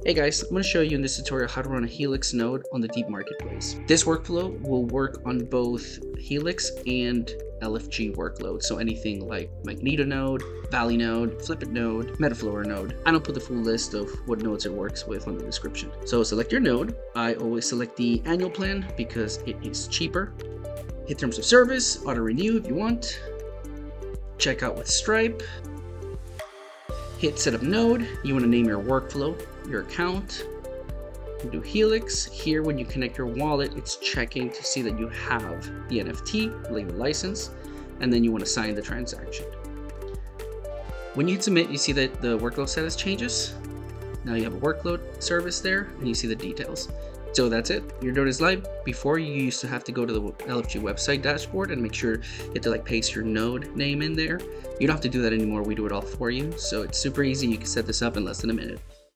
Hey guys, I'm going to show you in this tutorial how to run a Helix node on the DeEEP marketplace. This workflow will work on both Helix and LFG workloads, so anything like Magneto node, Valley node, Flipit node, Metaflower node. I don't put the full list of what nodes it works with on the description. So select your node. I always select the annual plan because it is cheaper. Hit terms of service, auto renew if you want. Check out with Stripe. Hit setup node. You want to name your workflow, your account. You do Helix. Here, when you connect your wallet, it's checking to see that you have the NFT, label license, and then you want to sign the transaction. When you hit submit, you see that the workload status changes. Now you have a workload service there, and you see the details. So that's it. Your node is live. Before, you used to have to go to the LFG website dashboard and make sure you have to paste your node name in there. You don't have to do that anymore. We do it all for you. So it's super easy. You can set this up in less than a minute.